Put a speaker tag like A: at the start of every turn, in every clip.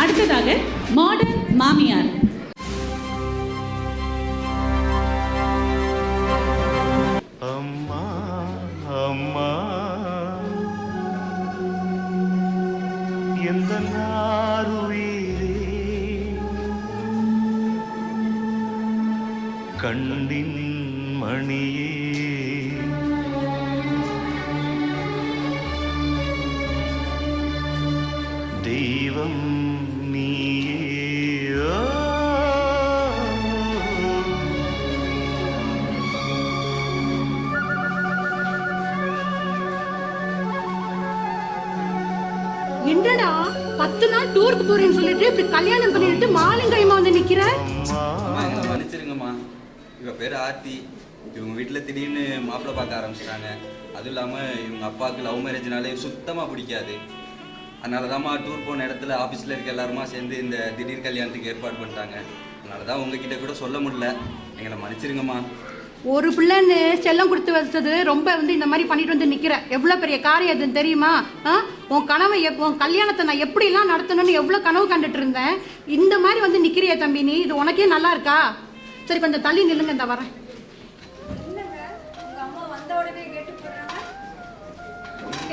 A: அடுத்ததாக மாடர்ன் மாமியார்.
B: அம்மா அம்மா எந்த நாருயிரே கண்ணின் மணியே தெய்வம் நீயே.
C: என்னடா 10 நாள் டூருக்கு போறேன்னு சொல்லிட்டு இப்படி கல்யாணம் பண்ணிட்டு மாலிங்கைமா வந்து நிக்கிற?
D: மன்னிச்சிருங்கம்மா, இவ பேர் ஆர்த்தி. இவங்க வீட்டில் திடீர்னு மாப்பிள்ளை பார்க்க ஆரம்பிச்சிட்டாங்க. அதுவும் இல்லாமல் இவங்க அப்பாவுக்கு லவ் மேரேஜ்னாலே சுத்தமாக பிடிக்காது. அதனால தான்மா டூர் போன இடத்துல ஆஃபீஸில் இருக்க எல்லாருமா சேர்ந்து இந்த திடீர் கல்யாணத்துக்கு ஏற்பாடு பண்ணிட்டாங்க. அதனால தான் உங்ககிட்ட கூட சொல்ல முடியல. எங்களை மன்னிச்சிருங்கம்மா.
C: ஒரு பிள்ளைன்னு செல்லம் கொடுத்து வச்சது ரொம்ப இந்த மாதிரி பண்ணிட்டு வந்து நிக்கிற. எவ்வளவு பெரிய காரியம் அதுன்னு தெரியுமா? உன் கனவை உன் கல்யாணத்தை நான் எப்படிலாம் நடத்தணும்னு எவ்வளவு கனவு கண்டுட்டு இருந்தேன். இந்த மாதிரி வந்து நிக்கிறிய தம்பி, நீ இது உனக்கே நல்லா இருக்கா? சரி கொஞ்சம் தள்ளி நில்லுங்க, இந்த வரேன்.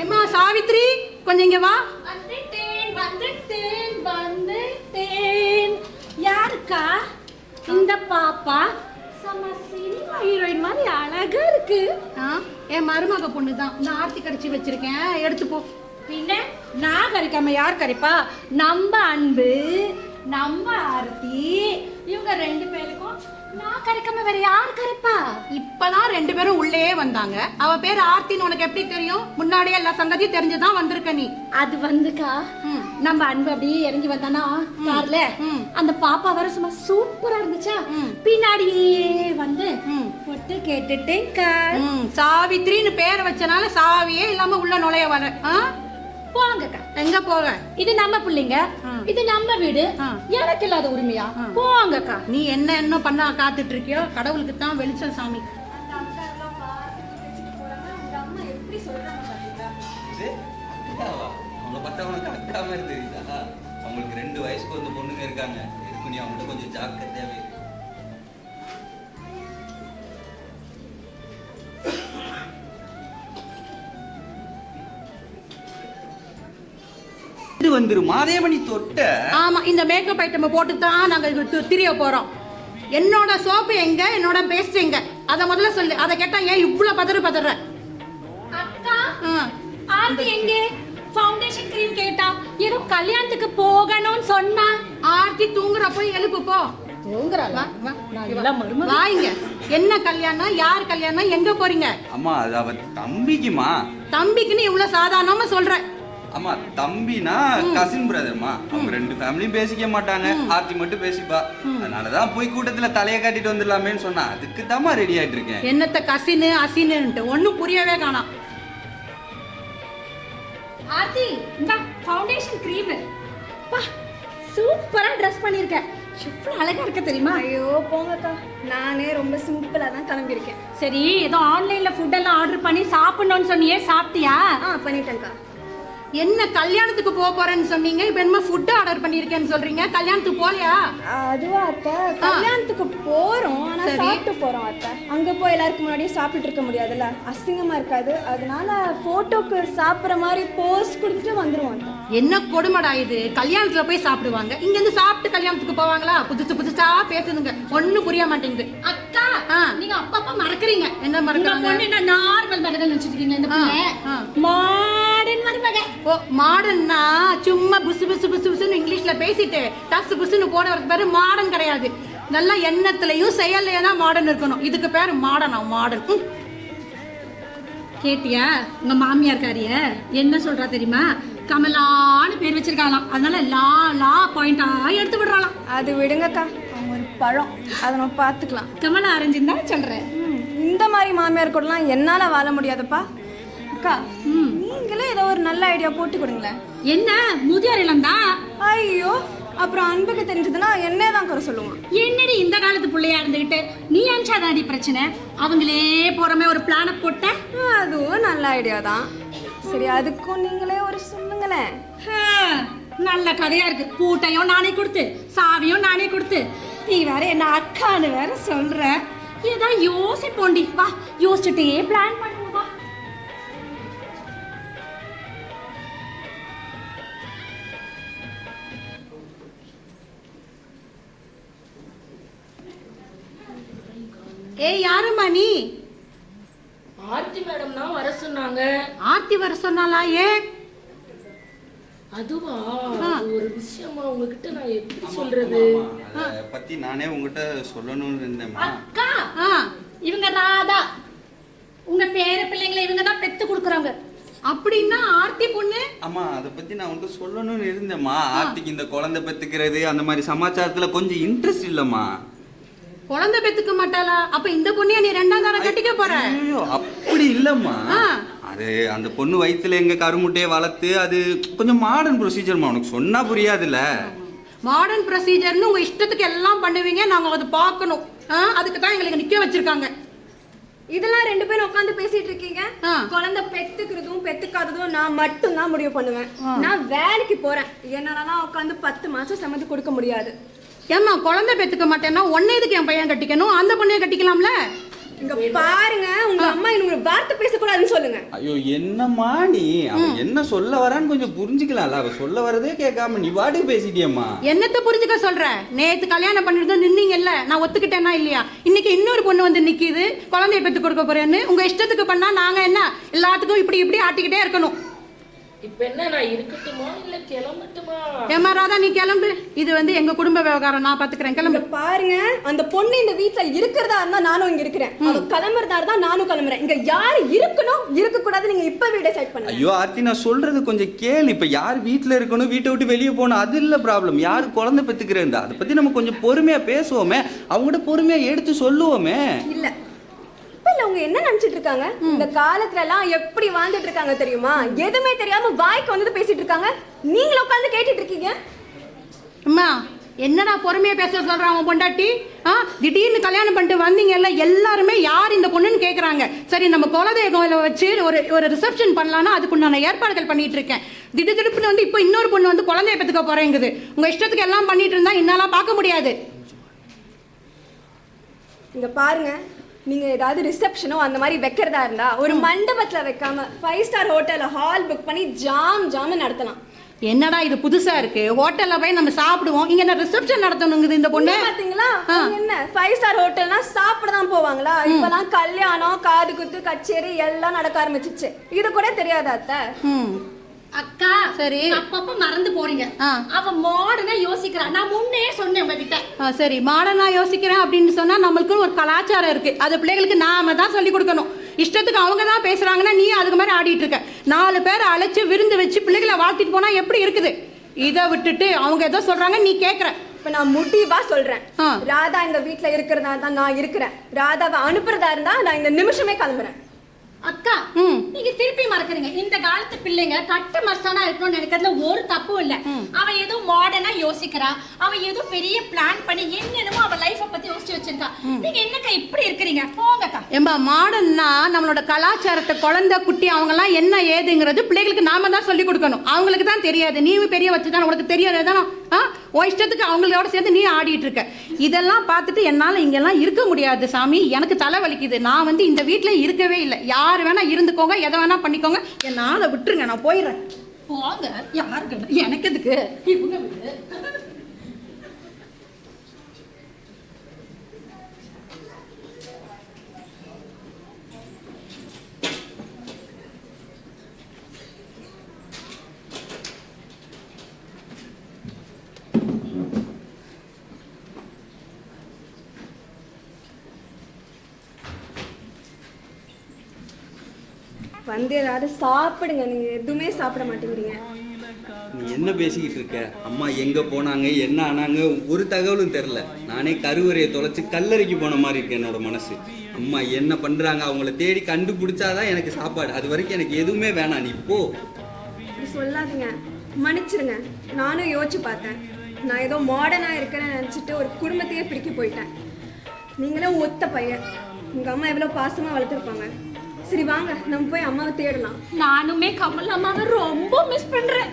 C: ஏம்மா சாவித்ரி, கொஞ்சம் இங்க வா.
E: யாருக்கா இந்த பாப்பா? சினிமா ஹீரோயின் மாதிரி அழகா இருக்கு.
C: என் மருமக பொண்ணு தான். இந்த ஆர்த்தி கடிச்சு வச்சிருக்கேன், எடுத்து போ.
E: பின்ன நான் கறிக்காம யார் கறிப்பா? நம்ம அன்பு, நம்ம ஆர்த்தி, இவங்க 2 பேருக்கும் நான் கறிக்காம வேற யார் கறிப்பா?
C: இப்பதான் 2 பேரும் உள்ளே வந்தாங்க. அவ பேர் ஆர்த்தின்னு உனக்கு எப்படி தெரியும்? முன்னாடியே எல்லா சங்கதியும் தெரிஞ்சுதான் வந்திருக்க நீ.
E: அது வந்துக்கா, நம்ம அன்பு அப்படியே இறங்கி வந்தானா கார்ல, அந்த பாப்பா வர சும்மா சூப்பரா இருந்துச்சா, பின்னாடியே வந்து பொட்டு கேட்டுட்டேன்க்கா.
C: சாவித்ரின்னு பேரை வச்சனால சாவியே இல்லாம உள்ள நுழைய வர.
E: போங்கக்கா.
C: எங்க போக?
E: இது நம்ம பிள்ளைங்க, இது நம்ம வீடு, எனக்கு இல்லாத உரிமையா? போங்கக்கா.
C: நீ என்ன பண்ண காத்துட்டு இருக்கியோ? கடவுளுக்கு தான் வெளிச்சம் சாமி.
D: அவங்க பார்த்தா உனக்கு அக்கா மாதிரி தெரியுதா? அவங்களுக்கு 2 வயசுக்கு வந்து பொண்ணுங்க இருக்காங்க. எதுக்கு நீ அவங்கள்ட்ட கொஞ்சம் ஜாக்கிரதையாவே. இது வந்துரு மாதேவனி தொட்ட.
C: ஆமா, இந்த மேக்கப் ஐட்டம் போட்டு தான் நாங்க திரிய போறோம். என்னோட சோப்பு எங்க? என்னோட பேஸ்ட் எங்க? அத முதல்ல சொல்லு. அத கேட்டா ஏன் இவ்வளவு பதற?
E: அக்கா, ஆர்த்தி எங்கே? ஃபவுண்டேஷன் கிரீம் கேட்டா. ஏதோ கல்யாணத்துக்கு போகணும்னு சொன்னா.
C: ஆர்த்தி தூங்குற, போய் எழுப்பு போ.
E: தூங்குறாளா?
C: வாங்க. என்ன கல்யாணம்? யார் கல்யாணம்? எங்க போறீங்க?
D: அம்மா அது அவ தம்பிக்குமா.
C: தம்பிக்குன்னு இவ்வளவு சாதாரணமா சொல்ற?
D: அம்மா தம்பினா கசின் பிரதர்மா. அவங்க 2 ஃபேமிலியும் பேசிக்க மாட்டாங்க. ஆர்த்தி மட்டும் பேசிப்பா. அதனாலதான் போய் கூட்டத்துல தலையை காட்டிட்டு வந்துடலாமேன்னு சொன்னா. அதுக்கு தாம்மா ரெடி ஆயிட்டு இருக்கேன்.
C: என்னத்த கசின்னு அசின்னு ஒன்னும் புரியவே காணோம்.
E: ஆர்த்தி, இந்த ஃபவுண்டேஷன் கிரீம் பா, சூப்பரா ட்ரெஸ் பண்ணிருக்க. எவ்வளவு அழகா இருக்க தெரியுமா?
F: ஐயோ போங்கக்கா, நானே ரொம்ப சிம்பிளா தான் கிளம்பியிருக்கேன்.
E: சரி, ஏதோ ஆன்லைன்ல ஃபுட் எல்லாம் ஆர்டர் பண்ணி சாப்பிடணும்னு சொன்னியே, சாப்பிட்டியா?
F: பண்ணிட்டேன்க்கா.
C: என்ன கல்யாணத்துக்கு போறேன்னு சொன்னீங்க, இப்ப என்ன ஃபுட் ஆர்டர் பண்ணிருக்கேன்னு சொல்றீங்க? கல்யாணத்துக்கு போலையா?
F: அதுவா அத்தை, கல்யாணத்துக்கு போறோம், ஆனா சாப்பிட்டு போறோம் அத்தை. அங்க போய் எல்லாருக்கும் முன்னாடியே சாப்பிட்டு இருக்க முடியாதுல்ல, அசிங்கமா இருக்காது. அதனால போட்டோக்கு சாப்பிட்ற மாதிரி போஸ் கொடுத்துட்டு வந்துருவோம்.
C: என்ன கொடுமடா இது? கல்யாணத்துல போய் சாப்பிடுவாங்க, இங்க இருந்து சாப்பிட்டு கல்யாணத்துக்கு போவாங்களா? புதுசா பேசுதுங்க, ஒண்ணும் புரிய மாட்டேங்குது.
E: அக்கா, நீங்க அப்பப்ப மறக்கறீங்க.
C: என்ன மறக்கறாங்க?
E: பொண்ணு நார்மல் மகன் நினைச்சிட்டீங்க. இந்த பொண்ணு மாடர்ன் மருமக.
C: ஓ, மாடர்ன்னா சும்மா புசு புசு புசு புசுன்னு இங்கிலீஷ்ல பேசிட்டு டஸ் புசுன்னு போனவருக்கு பேரு மாடர்ன் கிடையாது. நல்லா எண்ணத்துலயும் செயல்லையும் தான் மாடர்ன் இருக்கணும். இதுக்கு பேரு மாடர்னா? மாடர்ன்.
E: கேட்டியா உங்க மாமியார்காரிய என்ன சொல்றா தெரியுமா? கமலான்னு பேர் வச்சிருக்காங்களாம். அதனால லா லா பாயிண்டா எடுத்து விடுறாளாம்.
F: அது விடுங்கக்கா, அவங்க ஒரு பழம், அதை நம்ம பார்த்துக்கலாம்.
E: கமலா அரேஞ்சுன்னு தான் சொல்றேன்.
F: இந்த மாதிரி மாமியார் கூடலாம் என்னால வாழ முடியாதுப்பா. அக்கா, நீங்களே ஏதோ ஒரு நல்ல ஐடியா போட்டு கொடுங்களேன்.
E: என்ன முதியோர் இல்லம் தான்?
F: ஐயோ, அப்புறம் அன்புக்கு தெரிஞ்சதுன்னா என்னே தான் குறை சொல்லுவான்.
E: என்னடி இந்த காலத்து பிள்ளையா இருந்துகிட்டு நீ அனுப்பிச்சாதாடி பிரச்சனை. அவங்களே போறமே ஒரு பிளான போட்ட.
F: அதுவும் நல்ல ஐடியா தான். சரி, அதுக்கும் நீங்களே ஒரு சொல்லுங்களேன்.
E: நல்ல கதையா இருக்கு. பூட்டையும் நானே கொடுத்து சாவியும் நானே கொடுத்து நீ வேற என்ன அக்கான்னு வேற சொல்ற. ஏதா யோசிப்போண்டி, வா யோசிச்சுட்டே பிளான் பண்ணுவோம் வா.
C: ஏய் யாரும்மா நீ?
G: ஆர்த்தி மேடம் தான் வர சொன்னாங்க.
C: ஆர்த்தி வர சொன்னாலா? ஏன்?
G: அதுவா, அது ஒரு விஷயமா உங்ககிட்ட நான் எப்படி சொல்றது?
D: அதை பத்தி நானே உங்ககிட்ட சொல்லணும்னு இருந்தேம்மா.
E: அக்கா,
C: ஆ,
E: இவங்க ராதா, உங்க பேர பிள்ளைங்களை இவங்க தான் பெத்து கொடுக்குறாங்க.
C: அப்படின்னா ஆர்த்தி பொண்ணு?
D: ஆமா, அதை பத்தி நான் உங்ககிட்ட சொல்லணும்னு இருந்தேம்மா. ஆர்த்திக்கு இந்த குழந்தை பெத்துக்கிறது அந்த மாதிரி சமாச்சாரத்துல கொஞ்சம் இன்ட்ரெஸ்ட் இல்லம்மா.
C: குழந்தை பெத்துக்க மாட்டாளா? அப்ப இந்த பொண்ணையா நீ ரெண்டாம் தரம் கட்டிக்க போற?
D: ஐயோ, அப்படி இல்லம்மா.
C: ஆ.
D: அது அந்த பொண்ணு வயித்துல எங்க கருமுட்டையை வளர்த்து அது கொஞ்சம் மாடர்ன் ப்ரொசீஜர்மா. உனக்கு சொன்னா புரியாதுல்ல.
C: மாடர்ன் ப்ரொசீஜர்னு உங்க இஷ்டத்துக்கு எல்லாம் பண்ணுவீங்க, நாங்க அதை பார்க்கணும். அதுக்கு தான் எங்களுக்கு நிக்க வச்சிருக்காங்க.
F: இதெல்லாம் 2 பேரும் உட்காந்து பேசிட்டு இருக்கீங்க.
C: ஆ.
F: குழந்தை பெத்துக்கிறதும் பெத்துக்காததும் நான் மட்டும் தான் முடிவு பண்ணுவேன். நான் வேலைக்கு போறேன். என்னாலலாம் உட்காந்து 10 மாசம் சம்மதி கொடுக்க முடியாது.
C: ஏம்மா குழந்தை பெத்துக்க மாட்டேன்னா உன்னை எதுக்கு என் பையன் கட்டிக்கணும்? அந்த பொண்ணைய கட்டிக்கலாம்ல?
F: இங்க பாருங்க, உங்க அம்மா இன்னொரு வார்த்தை பேசக்கூடாதுன்னு சொல்லுங்க.
D: ஐயோ, என்னம்மா நீ? அவன் என்ன சொல்ல வரான்னு கொஞ்சம் புரிஞ்சுக்கலாம்ல. அவ சொல்ல வரதே கேட்காம நீ வாட்டுக்கு பேசிட்டியம்மா.
C: என்னத்த புரிஞ்சுக்க சொல்ற? நேத்து கல்யாணம் பண்ணிட்டு நின்னீங்கல்ல, நான் ஒத்துக்கிட்டேன்னா இல்லையா? இன்னைக்கு இன்னொரு பொண்ணு வந்து நிக்குது, குழந்தைய பெத்து கொடுக்க போறேன்னு. உங்க இஷ்டத்துக்கு பண்ணா நாங்க என்ன எல்லாத்துக்கும் இப்படி இப்படி ஆட்டிக்கிட்டே இருக்கணும்?
G: இப்ப என்ன, நான் இருக்கட்டுமா இல்ல கிளம்பட்டுமா?
C: ஏமா ராதா, நீ கிளம்பு. இது எங்க குடும்ப விவகாரம், நான் பாத்துக்கிறேன். கிளம்பு.
F: இங்க பாருங்க, அந்த பொண்ணு இந்த வீட்ல இருக்கிறதா இருந்தா நானும் இங்க இருக்கிறேன். அவ கிளம்புறதா இருந்தா நானும் கிளம்புறேன். இங்க யாரு இருக்கணும் இருக்க கூடாது நீங்க இப்பவே டிசைட் பண்ணுங்க.
D: ஐயோ ஆர்த்தி, நான் சொல்றது கொஞ்சம் கேளு. இப்ப யார் வீட்டுல இருக்கணும், வீட்டை விட்டு வெளியே போகணும், அது இல்ல ப்ராப்ளம். யாரு குழந்தை பெத்துக்கிறேன், அதை பத்தி நம்ம கொஞ்சம் பொறுமையா பேசுவோமே, அவங்ககிட்ட பொறுமையா எடுத்து சொல்லுவோமே.
F: இல்ல இல்ல, அவங்க என்ன நினைச்சிட்டு இருக்காங்க? இந்த காலத்துல எல்லாம் எப்படி வாழ்ந்துட்டு இருக்காங்க தெரியுமா? எதுவுமே தெரியாம வாய்க்கு வந்து பேசிட்டு இருக்காங்க. நீங்களும் உட்கார்ந்து கேட்டுட்டு இருக்கீங்க.
C: அம்மா, என்னடா பொறுமையா பேச சொல்றான் அவன் பொண்டாட்டி? திடீர்னு கல்யாணம் பண்ணிட்டு வந்தீங்கல்ல, எல்லாருமே யார் இந்த பொண்ணுன்னு கேக்குறாங்க. சரி, நம்ம குலதெய்வங்களை வச்சு ஒரு ரிசப்ஷன் பண்ணலாம்னா அதுக்குண்டான ஏற்பாடுகள் பண்ணிட்டு இருக்கேன். திடீர்னு இப்போ இன்னொரு பொண்ணு குழந்தைய பெத்துக்க போறேங்குது. உங்க இஷ்டத்துக்கு எல்லாம் பண்ணிட்டு இருந்தா என்னாலாம் பார்க்க முடியாது.
F: இங்க பாருங்க, நீங்க ஏதாவது ரிசப்ஷனோ அந்த மாதிரி வைக்கிறதா இருந்தா ஒரு மண்டபத்துல வைக்காம 5 ஸ்டார் ஹோட்டல்ல ஹால் புக் பண்ணி ஜாம் நடத்தலாம்.
C: என்னடா இது புதுசா இருக்கு? ஹோட்டல்ல போய் நம்ம சாப்பிடுவோம், இங்க என்ன ரிசப்ஷன் நடத்தணுங்குது இந்த பொண்ணு.
F: பாத்தீங்களா? என்ன 5 ஸ்டார் ஹோட்டல்னா சாப்பிட தான் போவாங்களா? இப்பலாம் கல்யாணம், காது குத்து, கச்சேரி எல்லாம் நடக்க ஆரம்பிச்சிச்சு. இது கூட தெரியாதா அத்தை?
E: அக்கா,
C: சரி,
E: அப்பப்ப மறந்து போறீங்க. அவ மாடர்னா யோசிக்கிறா. நான் முன்னே சொன்னேன் உங்ககிட்ட.
C: சரி, மாடர்னா யோசிக்கிறேன் அப்படின்னு சொன்னா நம்மளுக்கு ஒரு கலாச்சாரம் இருக்கு. அது பிள்ளைகளுக்கு நாம தான் சொல்லி கொடுக்கணும். இஷ்டத்துக்கு அவங்க தான் பேசுறாங்கன்னா நீ அதுக்கு மாதிரி ஆடிட்டு இருக்க. 4 பேரை அழைச்சு விருந்து வச்சு பிள்ளைகளை வாழ்த்திட்டு போனா எப்படி இருக்குது? இதை விட்டுட்டு அவங்க ஏதோ சொல்றாங்க, நீ கேக்குற.
F: இப்ப நான் முடிவா சொல்றேன், ராதா இந்த வீட்ல இருக்கிறதா தான் நான் இருக்கிறேன். ராதாவை அனுப்புறதா இருந்தா நான் இந்த நிமிஷமே கிளம்புறேன்.
E: அக்கா, நீங்க திருப்பி மறக்கறீங்க. இந்த காலத்து பிள்ளைங்க கட்ட மர்சானா இருக்கணும்னு நினைக்கிறதுல ஒரு தப்பும் இல்ல. அவ ஏதோ மாடர்னா யோசிக்கிறா. அவ ஏதோ பெரிய பிளான் பண்ணி என்னென்னமோ அவ லைஃப பத்தி யோசிச்சு வச்சிருக்கா. நீங்க என்னக்கா இப்படி இருக்கிறீங்க? போங்கக்கா.
C: ஏம்பா, மாடர்னா நம்மளோட கலாச்சாரத்தை, குழந்தை குட்டி அவங்க எல்லாம் என்ன ஏதுங்கிறது பிள்ளைகளுக்கு நாம தான் சொல்லி கொடுக்கணும். அவங்களுக்கு தான் தெரியாது. நீ பெரிய வச்சுதான் உனக்கு தெரியாது தானே. உன் இஷ்டத்துக்கு அவங்களோட சேர்ந்து நீ ஆடிட்டு இருக்க. இதெல்லாம் பார்த்துட்டு என்னால இங்கெல்லாம் இருக்க முடியாது சாமி, எனக்கு தலை வலிக்குது. நான் இந்த வீட்டுல இருக்கவே இல்லை. யாரு வேணா இருந்துக்கோங்க, எதை வேணா பண்ணிக்கோங்க, என்னால விட்டுருங்க, நான் போயிடுறேன்.
E: போங்க. யாருக்கு எனக்கு எதுக்கு? இவங்க வீடு.
F: வந்து ஏதாவது சாப்பிடுங்க. நீங்க எதுவுமே சாப்பிட மாட்டேங்கிறீங்க.
D: நீ என்ன பேசிக்கிட்டு இருக்க? அம்மா எங்க போனாங்க, என்ன ஆனாங்க, ஒரு தகவலும் தெரியல. நானே கருவறையை தொலைச்சு கல்லறைக்கு போன மாதிரி இருக்கு என்னோட மனசு. அம்மா என்ன பண்றாங்க, அவங்கள தேடி கண்டுபிடிச்சாதான் எனக்கு சாப்பாடு. அது வரைக்கும் எனக்கு எதுவுமே வேணாம், நீ போ.
F: இப்படி சொல்லாதீங்க, மன்னிச்சிருங்க. நானும் யோசிச்சு பார்த்தேன். நான் ஏதோ மாடர்னா இருக்கிறேன்னு நினைச்சிட்டு ஒரு குடும்பத்தையே பிரிக்க போயிட்டேன். நீங்களும் ஒத்த பையன். உங்க அம்மா எவ்வளவு பாசமா வளர்த்துருப்பாங்க. சரி வாங்க, நம்ம போய் அம்மாவை தேடலாம்.
E: நானுமே கமல் அம்மாவை ரொம்ப மிஸ் பண்றேன்.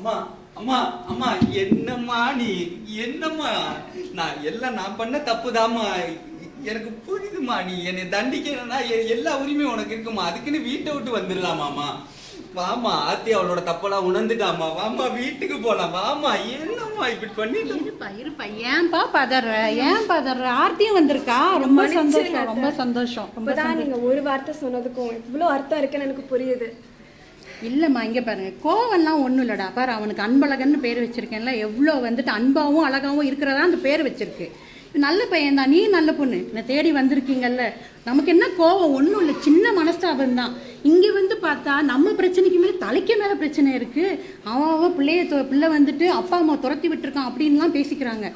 D: அம்மா அம்மா அம்மா என்னம்மா நீ என்னம்மா நான் பண்ண தப்புதாம்மா. எனக்கு புரியுதுமா, நீ என்னை தண்டிக்கணும்னா எல்லா உரிமையும் உனக்கு இருக்குமா. அதுக்குன்னு வீட்டை விட்டு வந்துடலாமாம்மா. வாமா, ஆத்தி அவளோட தப்பெல்லாம் உணர்ந்துட்டாமா. வாமா, வீட்டுக்கு போலாம். வாமா, என்னம்மா இப்படி பண்ணிட்டு.
C: இருப்பா, ஏன்பா பதற ஆர்த்தியும் வந்திருக்கா. ரொம்ப சந்தோஷம், ரொம்ப சந்தோஷம்.
F: இப்பதான் நீங்க ஒரு வார்த்தை சொன்னதுக்கும் இவ்வளவு அர்த்தம் இருக்குன்னு எனக்கு புரியுது.
C: இல்லைம்மா, இங்கே பாருங்க, கோவம்லாம் ஒன்றும் இல்லைடா. பாரு, அவனுக்கு அன்பழகன்னு பேர் வச்சிருக்கேன்ல, எவ்வளோ வந்துட்டு அன்பாகவும் அழகாகவும் இருக்கிறதா அந்த பேர் வச்சிருக்கு. நல்ல பையன் தான், நீ நல்ல பொண்ணு, என்னை தேடி வந்திருக்கீங்கல்ல. நமக்கு என்ன கோவம், ஒன்றும் இல்லை, சின்ன மனஸ்தாபம் தான். இங்கே வந்து பார்த்தா நம்ம பிரச்சனைக்கு மேலே தலைக்கு மேலே பிரச்சனை இருக்குது. அவன் பிள்ளை வந்துட்டு அப்பா அம்மா துரத்தி விட்டுருக்கான் அப்படின்லாம் பேசிக்கிறாங்க.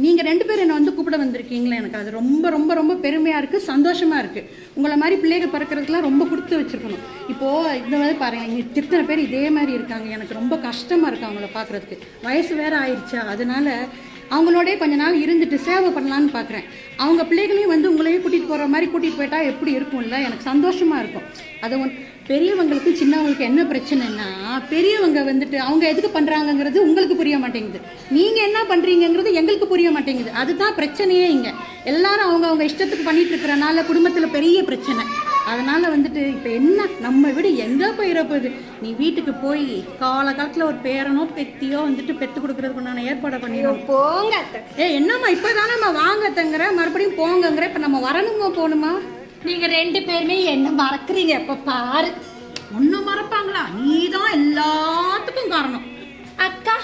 C: நீங்கள் 2 பேரும் என்னை வந்து கூப்பிட வந்திருக்கீங்களே, எனக்கு அது ரொம்ப ரொம்ப ரொம்ப பெருமையாக இருக்குது, சந்தோஷமாக இருக்குது. உங்களை மாதிரி பிள்ளைகள் பிறக்கிறதுக்குலாம் ரொம்ப கொடுத்து வச்சுருக்கணும். இப்போது இந்த மாதிரி பாருங்கள், இங்கே இத்தனை பேர் இதே மாதிரி இருக்காங்க. எனக்கு ரொம்ப கஷ்டமாக இருக்குது அவங்கள பார்க்குறதுக்கு. வயசு வேறு ஆயிடுச்சா, அதனால அவங்களோடய கொஞ்ச நாள் இருந்துட்டு சேவை பண்ணலான்னு பார்க்குறேன். அவங்க பிள்ளைகளையும் வந்து உங்களையும் கூட்டிகிட்டு போகிற மாதிரி கூட்டிகிட்டு போயிட்டா எப்படி இருக்கும்ல, எனக்கு சந்தோஷமாக இருக்கும். அதை பெரியவங்களுக்கு சின்னவங்களுக்கு என்ன பிரச்சனைன்னா, பெரியவங்க வந்துட்டு அவங்க எதுக்கு பண்ணுறாங்கங்கிறது உங்களுக்கு புரிய மாட்டேங்குது, நீங்கள் என்ன பண்ணுறீங்கிறது எங்களுக்கு புரிய மாட்டேங்குது. அதுதான் பிரச்சனையே. இங்கே எல்லாரும் அவங்க இஷ்டத்துக்கு பண்ணிட்டு இருக்கிறனால குடும்பத்தில் பெரிய பிரச்சனை. அதனால் வந்துட்டு இப்போ என்ன, நம்ம வீடு எங்கே போயிடப்போகுது. நீ வீட்டுக்கு போய் காலகாலத்தில் ஒரு பேரனோ பெத்தியோ வந்துட்டு பெற்று கொடுக்குறதுக்கு நான் ஏற்பாடு பண்ணிடுவோம்.
F: போங்க.
C: என்னம்மா இப்போ தானேம்மா வாங்கத்தங்கிற, மறுபடியும் போங்கங்கிற. இப்போ நம்ம வரணுமா போகணுமா?
E: நீங்க 2 பேருமே என்ன மறக்குறீங்க. எப்ப பாரு
C: ஒன்னும் மறப்பாங்களா? நீ தான் எல்லாத்துக்கும் காரணம்.
E: அக்கா,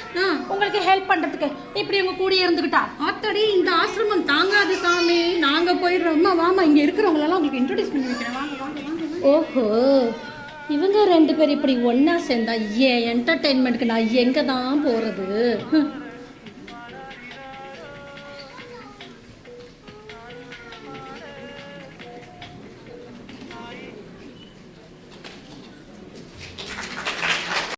E: உங்களுக்கு ஹெல்ப் பண்றதுக்கு இப்படி உங்க கூட இருந்துக்கிட்டா.
C: ஆத்தடி, இந்த ஆசிரமம் தாங்காது சாமி, நாங்க போயிடுறோம். வாமா, இங்க இருக்கிறவங்களெல்லாம் உங்களுக்கு இன்ட்ரோடியூஸ் பண்ணி வைக்கிறேன். வாங்க வாங்க வாங்க.
E: ஓஹோ, இவங்க 2 பேர் இப்படி ஒன்னா சேர்ந்தா என்டர்டெயின்மெண்ட்க்கு நான் எங்க தான் போறது?